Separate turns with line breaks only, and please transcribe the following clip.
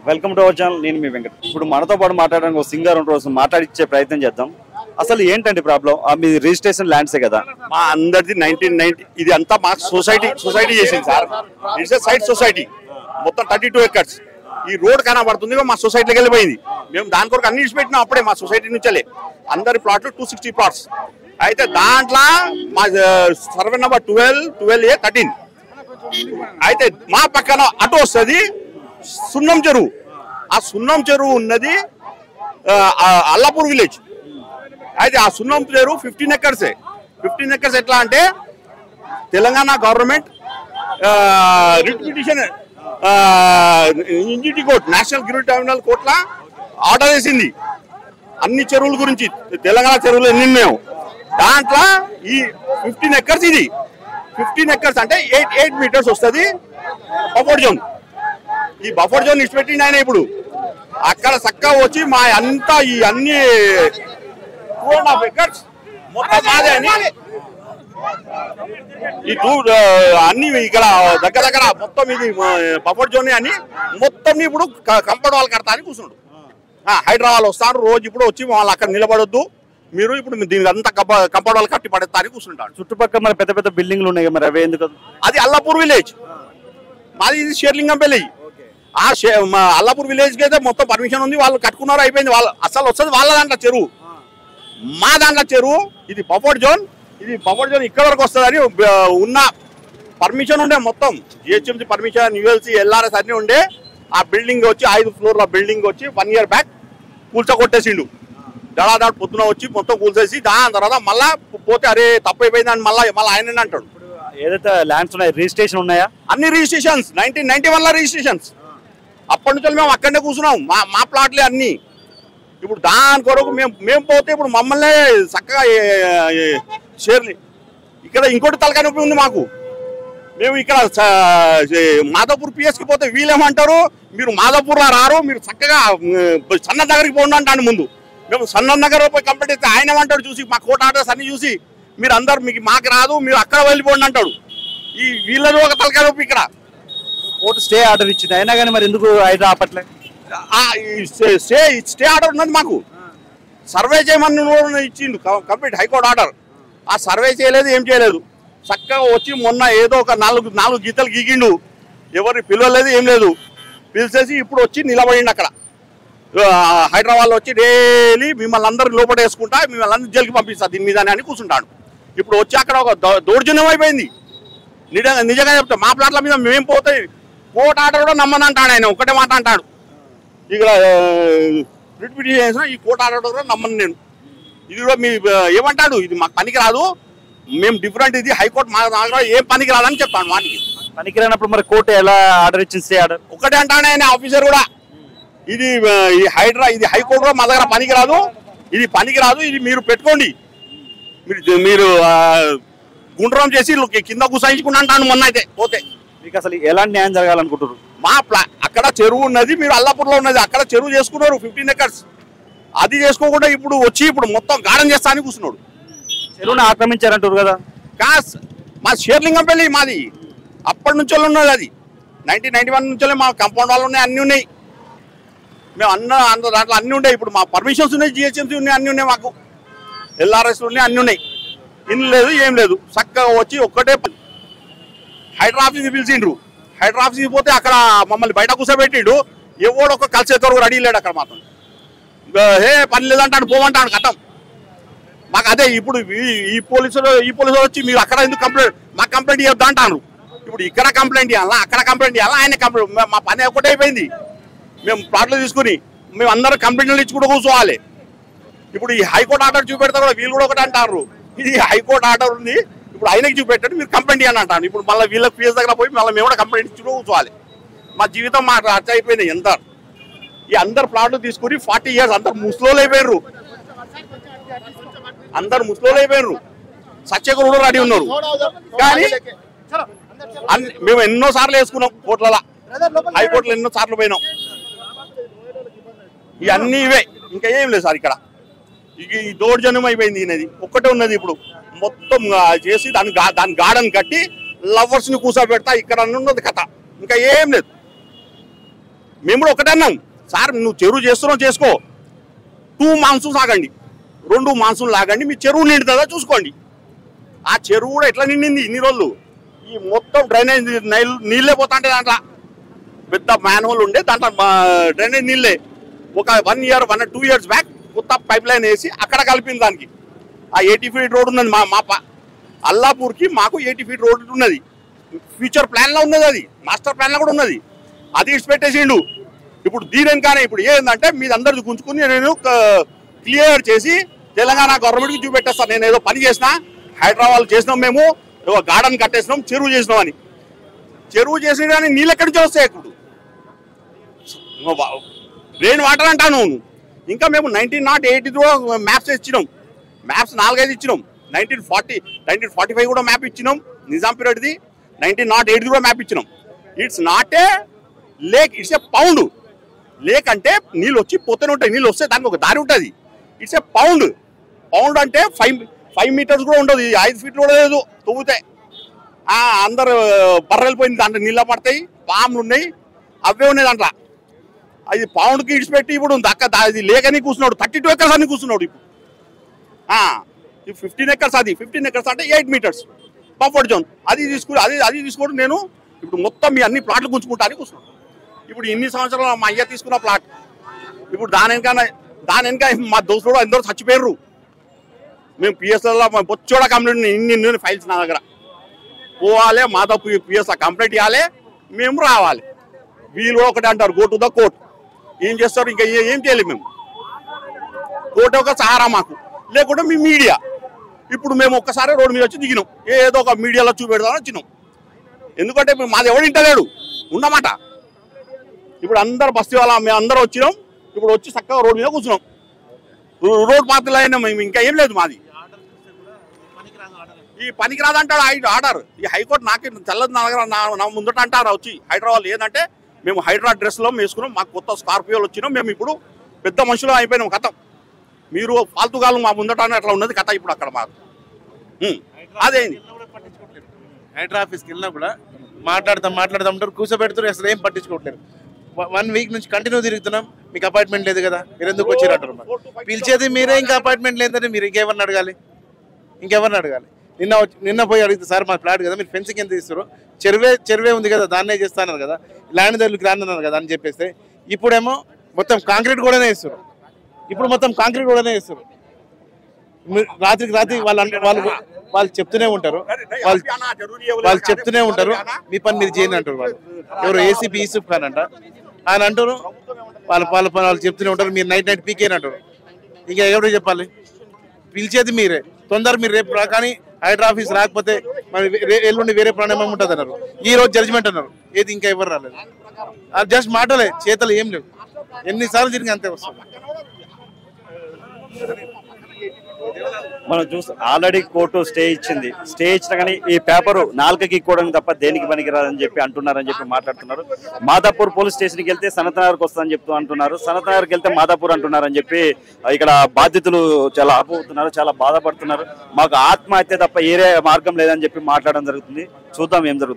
Welcome to our channel. నేను మీ వెంకట్. ఇప్పుడు మనతో పాటు మాట్లాడడానికి ఒక సింగర్ రోజు మాట్లాడిచ్చే ప్రయత్నం చేద్దాం. అసలు ఏంటండి ప్రాబ్లం? మీ రిజిస్ట్రేషన్ ల్యాండ్సే కదా?
మా అందరిది 1990 ఇది అంతా మా సొసైటీ చేసింది సార్. ఇట్స్ సైడ్ సొసైటీ మొత్తం 32 ఎకర్స్. ఈ రోడ్ కనబడుతుంది మా సొసైటీకి వెళ్ళిపోయింది. మేము దాని కొరకు అన్ని ఇచ్చిపెట్టినాం అప్పుడే మా సొసైటీ నుంచే. అందరి ప్లాట్లు 260 ప్లాట్స్. అయితే దాంట్లో మా సర్వే నెంబర్ 12A13. అయితే మా పక్కన అటు వస్తుంది సున్నం చెరువు. ఆ సున్నం చెరువు ఉన్నది అల్లాపూర్ విలేజ్. అయితే ఆ సున్నం చెరువు 15 ఎకర్సే. 15 ఎకర్స్ ఎట్లా అంటే Telangana government writ petition NGT court, national green tribunal కోర్టులో ఆర్డర్ వేసింది అన్ని చెరువుల గురించి. తెలంగాణ చెరువులు ఎన్ని ఉన్నాయో దాంట్లో ఈ 15 ఎకర్స్. ఇది 15 ఎకర్స్ అంటే 8 మీటర్స్ వస్తుంది బఫర్ జోన్. ఈ బఫర్ జోన్ ఇచ్చిపెట్టింది ఆయన. ఇప్పుడు అక్కడ చక్కగా వచ్చి మా అంతా ఈ అన్ని 2.5 ఎకర్స్ మొత్తం మాదే అని ఈ అన్ని ఇక్కడ దగ్గర మొత్తం ఇది బఫర్ జోన్ అని మొత్తం ఇప్పుడు కంపౌండ్ వాళ్ళు కడతా అని కూర్చున్నాడు. హైదరాబాద్ వస్తారు రోజు. ఇప్పుడు వచ్చి వాళ్ళు అక్కడ నిలబడొద్దు, మీరు ఇప్పుడు దీనికి అంతా కంపౌండ్ వాళ్ళు కట్టి పడేస్తా అని కూర్చుంటాడు.
చుట్టుపక్కల మరి పెద్ద పెద్ద బిల్డింగ్లు ఉన్నాయి, మరి అవే ఎందుకు?
అది అల్లాపూర్ విలేజ్, మాది ఇది షేర్లింగంపల్లి. అల్లాపూర్ విలేజ్ కి అయితే మొత్తం పర్మిషన్ ఉంది, వాళ్ళు కట్టుకున్నారు, అయిపోయింది. వాళ్ళు అసలు వస్తుంది వాళ్ళ దాంట్లో చెరువు, మా దాంట్లో చెరువు. ఇది బఫర్ జోన్. ఇది బఫర్ జోన్ ఇక్కడ వరకు వస్తుంది అని ఉన్న పర్మిషన్ ఉండే మొత్తం. జిహెచ్ఎంసీ పర్మిషన్, యుఎల్సి, ఎల్ఆర్ఎస్ అన్ని ఉండే. ఆ బిల్డింగ్ వచ్చి 5 ఫ్లోర్ల బిల్డింగ్ వచ్చి 1 year బ్యాక్ కూల్చొట్టేసిండు. దడాదాడు పొద్దున వచ్చి మొత్తం కూల్చేసి దాని తర్వాత మళ్ళా పోతే అరే తప్పైపోయింది అని మళ్ళీ ఆయన అంటాడు.
ఏదైతే ల్యాండ్స్ ఉన్నాయి రిజిస్ట్రేషన్ ఉన్నాయా?
అన్ని రిజిస్ట్రేషన్స్ 1991 రిజిస్ట్రేషన్స్. అప్పటి నుంచి మేము అక్కడనే కూర్చున్నాం. మా ప్లాట్లే అన్ని. ఇప్పుడు దాని కొరకు మేము పోతే ఇప్పుడు మమ్మల్ని చక్కగా షేర్లు ఇక్కడ ఇంకోటి తలకాయ నొప్పి ఉంది మాకు. మేము ఇక్కడ మాధవపూర్ పిఎస్కి పోతే వీళ్ళేమంటారు, మీరు మాధవపూర్లో రారు, మీరు చక్కగా సన్న దగ్గరికి పోండి అంటాను ముందు. మేము సన్న నగర్ పోయి కంప్లీట్ అయితే ఆయన ఏమంటాడు చూసి మా కోర్టు ఆర్డర్స్ అన్ని చూసి, మీరు అందరు మాకు రాదు, మీరు అక్కడ వెళ్ళిపోండి అంటాడు. ఈ వీళ్ళది ఒక తలకాయ నొప్పి. ఇక్కడ
కోర్టు స్టే ఆర్డర్ ఇచ్చింది, అయినా కానీ మరి ఎందుకు హైడ్రా ఆపట్లే?
స్టే ఆర్డర్ ఉన్నది మాకు. సర్వే చేయమని ఇచ్చిండు కంప్లీట్ హైకోర్టు ఆర్డర్. ఆ సర్వే చేయలేదు, ఏం చేయలేదు. చక్కగా వచ్చి మొన్న ఏదో ఒక 4 గీతలు గీకిండు. ఎవరిని పిలవలేదు, ఏం లేదు. పిలిచేసి ఇప్పుడు వచ్చి నిలబడిండు అక్కడ. హైదరాబాద్లో వచ్చి డైలీ మిమ్మల్ని అందరూ లోపల వేసుకుంటా, మిమ్మల్ని అందరూ జైలుకి పంపిస్తా దీని మీద అని కూర్చుంటాడు. ఇప్పుడు వచ్చి అక్కడ ఒక దౌర్జన్యం అయిపోయింది. నిజంగా చెప్తా, మా ప్లాట్ల మీద మేము పోతే కోర్టు ఆర్డర్ కూడా నమ్మనంటాడు ఆయన. ఒకటే మాట అంటాడు, ఇక్కడ రిట్ పిటిషన్ చేసిన ఈ కోర్టు ఆర్డర్ కూడా నమ్మను నేను. ఇది కూడా మీ ఏమంటాడు, ఇది మాకు పనికి రాదు, మేము డిఫరెంట్, ఇది హైకోర్టు మా దగ్గర ఏం పనికి రాదని చెప్తాను. వాటికి
పనికి రానప్పుడు మరి కోర్టు ఎలా ఆర్డర్ ఇచ్చింది? స్టే ఆర్డర్
ఒకటే అంటాడు ఆయన ఆఫీసర్ కూడా. ఇది ఇది హైకోర్టు కూడా మా దగ్గర పనికి రాదు, ఇది పనికి రాదు, ఇది మీరు పెట్టుకోండి, మీరు గుండ్రం చేసి కింద కూసాయించుకుని అంటాను. మొన్న అయితే పోతే
మీకు అసలు ఎలాంటి న్యాయం జరగాలనుకుంటున్నారు?
అక్కడ చెరువు ఉన్నది, మీరు అల్లాపూర్లో ఉన్నది, అక్కడ చెరువు చేసుకున్నారు 15 ఎకర్స్. అది చేసుకోకుండా ఇప్పుడు వచ్చి ఇప్పుడు మొత్తం గార్డెన్ చేస్తా అని కూర్చున్నాడు.
చెరువుని ఆక్రమించారంటారు కదా?
మా షేర్లింగంపల్లి మాది అప్పటి నుంచో ఉన్నది. అది 1991 నుంచో మా కంపౌండ్ వాళ్ళు ఉన్నాయి, అన్నీ ఉన్నాయి. మేము దాంట్లో అన్నీ ఉన్నాయి. ఇప్పుడు మా పర్మిషన్స్ ఉన్నాయి, జిహెచ్ఎంసీ ఉన్నాయి, అన్నీ ఉన్నాయి, మాకు ఎల్ఆర్ఎస్ ఉన్నాయి, అన్నీ ఉన్నాయి. ఇల్లు లేదు, ఏం లేదు. చక్కగా వచ్చి ఒక్కటే హైడ్రా ఆఫీస్కి పిలిచిండ్రు. హైడ్రా ఆఫీస్కి పోతే అక్కడ మమ్మల్ని బయట కూర్చోబెట్టిండు. ఎవడో ఒక కలిసేతోడు రెడీ లేడు అక్కడ. మాత్రం పని లేదంటాడు, పోమంటాడు, కథం. మాకు అదే ఇప్పుడు ఈ పోలీసులు వచ్చి మీరు అక్కడ ఎందుకు మాకు కంప్లైంట్ ఇవ్వద్దు అంటారు. ఇప్పుడు ఇక్కడ కంప్లైంట్ ఇవ్వాలా, అక్కడ కంప్లైంట్ ఇవ్వాలా, ఆయన కంప్లైంట్. మా పని ఒకటే అయిపోయింది. మేము ప్లాట్లు తీసుకుని మేము అందరూ కంప్లైంట్లు ఇచ్చి కూడా కూర్చోవాలి. ఇప్పుడు ఈ హైకోర్టు ఆర్డర్ చూపెడతారు కూడా, వీళ్ళు కూడా ఒకటి అంటారు, ఇది హైకోర్టు ఆర్డర్ ఉంది, ఇప్పుడు ఆయనకి చూపెట్టాడు, మీరు కంప్లైంట్ ఇవ్వని అంటాను. ఇప్పుడు మళ్ళీ వీళ్ళకి ఫీజు దగ్గర పోయి మళ్ళీ మేము కూడా కంప్లైంట్ ఇచ్చి కూర్చోవాలి. మా జీవితం మాకు అర్థం అయిపోయింది. ఈ అందరు ప్లాట్లు తీసుకుని 40 years అందరు ముస్లోలు అయిపోయారు. అందరు ముస్లోలు అయిపోయారు. సత్యకులు కూడా రెడీ ఉన్నారు. కానీ మేము ఎన్నో సార్లు వేసుకున్నాం కోర్టులలో, హైకోర్టులో ఎన్నో సార్లు పోయినాం. ఇవన్నీ ఇవే, ఇంకా ఏం లేదు సార్. ఇక్కడ ఈ దౌర్జన్యం అయిపోయింది. ఈయనది ఒక్కటే ఉన్నది. ఇప్పుడు మొత్తం చేసి దాని గార్డెన్ కట్టి లవర్స్ ని కూర్చోబెడతా ఇక్కడ ఉన్నది కథ. ఇంకా ఏం లేదు. మేము కూడా ఒకటే అన్నాం, సార్ నువ్వు చెరువు చేస్తున్నావు చేసుకో, 2 మాన్సూన్స్ ఆగండి, 2 మాన్సూన్ లాగండి, మీ చెరువు నిండుతుందా చూసుకోండి. ఆ చెరువు కూడా ఎట్లా నిండింది ఇన్ని రోజులు, ఈ మొత్తం డ్రైనేజ్ నీళ్ళే పోతా అంటే దాంట్లో పెద్ద మ్యాన్ హోల్ ఉండే, దాంట్లో డ్రైనేజ్ నీళ్ళే. ఒక 1 year 2 years బ్యాక్ కొత్త పైప్ లైన్ వేసి అక్కడ కలిపింది దానికి. ఆ 80 feet రోడ్ ఉన్నది మా అల్లాపూర్కి మాకు 80 feet రోడ్ ఉన్నది. ఫ్యూచర్ ప్లాన్లో ఉన్నది, అది మాస్టర్ ప్లాన్లో కూడా ఉన్నది. అది ఇడిచిపెట్టేసిండు. ఇప్పుడు దీనికనే ఇప్పుడు ఏంటంటే మీది అందరిది గుంజుకుని నేను క్లియర్ చేసి తెలంగాణ గవర్నమెంట్కి చూపెట్టేస్తాను. నేను ఏదో పని చేసిన, హైదరాబాద్ చేసినాం, మేము గార్డెన్ కట్టేసినాం, చెరువు చేసినాం అని. చెరువు చేసిన కానీ నీళ్ళు ఎక్కడి నుంచి వస్తాయి? ఇప్పుడు రెయిన్ వాటర్ అంటాను. ఇంకా మేము 1980 మ్యాప్స్ ఇచ్చినాం, మ్యాప్స్ 4-5 ఇచ్చినాం. 1945 కూడా మ్యాప్ ఇచ్చినాం, నిజాం పీరియడ్ది. 1980 కూడా మ్యాప్ ఇచ్చినాం. It's not a lake, it's a pound. Lake అంటే నీళ్ళు వచ్చి పోతూనే ఉంటాయి, నీళ్ళు వస్తే దానికి ఒక దారి ఉంటుంది. It's a pound. పౌండ్ అంటే 5 meters కూడా ఉండదు, 5 feet కూడా లేదు. తవ్వుతాయి అందరు బర్రెలిపోయింది, దాంట్లో నీళ్ళ పడతాయి, పాములు ఉన్నాయి, అవే ఉన్నాయి దాంట్లో. అది పౌండ్కి ఇడిచిపెట్టి ఇప్పుడు అది లేకని కూర్చున్నాడు. 32 acres అని కూర్చున్నాడు ఇప్పుడు. 15 acres, అది 15 acres అంటే 8 meters బఫర్ జోన్. అది తీసుకోవడం నేను ఇప్పుడు మొత్తం మీ అన్ని ప్లాట్లు గుంజుకుంటా అని కూర్చున్నాను. ఇప్పుడు ఇన్ని సంవత్సరాలు మా అయ్య తీసుకున్న ప్లాట్, ఇప్పుడు దాని వెనక మా దోస్తులు అందరూ చచ్చిపోయారు. మేము పిఎస్లో బొచ్చోడ కంప్లైంట్, ఇన్ని ఫైల్స్ నా దగ్గర పోవాలి, మాతో పిఎస్లో కంప్లైంట్ ఇవ్వాలి, మేము రావాలి. వీళ్ళు ఒకటి అంటారు గో టు ద కోర్ట్. ఏం చేస్తారు? ఇంకా ఏం చేయలేము మేము. కోర్టు ఒక సహారా మాకు, లేకుంటే మీ మీడియా. ఇప్పుడు మేము ఒక్కసారి రోడ్డు మీద వచ్చి దిగినాం, ఏదో ఒక మీడియాలో చూపెడదామని వచ్చినాం. ఎందుకంటే మాది ఎవడు ఇంటలేడు ఉన్నమాట. ఇప్పుడు అందరు బస్తీ వాళ్ళ మేము అందరూ వచ్చినాం. ఇప్పుడు వచ్చి చక్కగా రోడ్డు మీద కూర్చున్నాం. రోడ్ పాత్రలు అయినా మేము ఇంకా ఏం లేదు మాది. ఈ పనికిరాదు అంటాడు ఆర్డర్. ఈ హైకోర్టు నాకే తెల్లది నా ముందట అంటారు వచ్చి హైదరాబాద్. ఏంటంటే మేము హైడ్రా డ్రెస్లో వేసుకున్నాం, మాకు కొత్త స్కార్పియోలు వచ్చినాం, మేము ఇప్పుడు పెద్ద మనుషులు అయిపోయినాం. కథ మీరు ఫాల్తుగాలు మా ముందట అట్లా ఉన్నది కథ. ఇప్పుడు అక్కడ మాకు అదేంది
హైడ్రా ఆఫీస్కి వెళ్ళినా కూడా మాట్లాడతాం ఉంటారు, కూర్చోబెడుతారు, అసలు ఏం పట్టించుకోవట్లేదు. 1 week నుంచి కంటిన్యూ తిరుగుతున్నాం, మీకు అపాయింట్మెంట్ లేదు కదా, మీరు ఎందుకు వచ్చినట్టు పిలిచేది మీరే, ఇంకా అపాయింట్మెంట్ లేదంటే మీరు ఇంకెవరిని అడగాలి? నిన్న పోయి అడిగితే సార్ మా ఫ్లాట్ కదా, మీరు ఫెన్సింగ్ ఎంత తీస్తారు, చెరువే ఉంది కదా దాన్నే చేస్తాన్నారు కదా, ల్యాండ్ దగ్గరికి రానున్నారు కదా అని చెప్పేస్తే ఇప్పుడేమో మొత్తం కాంక్రీట్ కూడానే వేస్తారు. రాత్రికి రాత్రి వాళ్ళు చెప్తూనే ఉంటారు, మీ పని మీరు చేయండి అంటారు. వాళ్ళు ఎవరు ఏసీపీ యూసుఫ్ ఖాన్ అంట, ఆయన అంటారు వాళ్ళు చెప్తూనే ఉంటారు, మీరు నైట్ పీకేని అంటారు. ఇంకా ఎవరు చెప్పాలి? పిలిచేది మీరే, తొందర మీరు రేపు కానీ హైడ్రా ఆఫీస్ రాకపోతే మరి ఎల్లుండి వేరే ప్రాణాయం ఉంటుంది అన్నారు. ఈ రోజు జడ్జిమెంట్ అన్నారు, ఏది ఇంకా ఎవరు రాలేదు. అది జస్ట్ మాటలే, చేతలు ఏం లేవు. ఎన్నిసార్లు తిరిగి అంతే వస్తుంది.
మనం చూస్తాం ఆల్రెడీ కోర్టు స్టే ఇచ్చినా కానీ ఈ పేపరు 4కి ఇక్కోవడం తప్ప దేనికి పనికిరాదని చెప్పి అంటున్నారని చెప్పి మాట్లాడుతున్నారు. మాదాపూర్ పోలీస్ స్టేషన్కి వెళ్తే సనత్ నగర్కి వస్తుందని చెప్తూ అంటున్నారు, సనత్ నగర్కి వెళ్తే మాదాపూర్ అంటున్నారని చెప్పి ఇక్కడ బాధితులు చాలా ఆపుతున్నారు, చాలా బాధపడుతున్నారు. మాకు ఆత్మహత్య తప్ప ఏరే మార్గం లేదని చెప్పి మాట్లాడడం జరుగుతుంది. చూద్దాం ఏం జరుగుతుంది.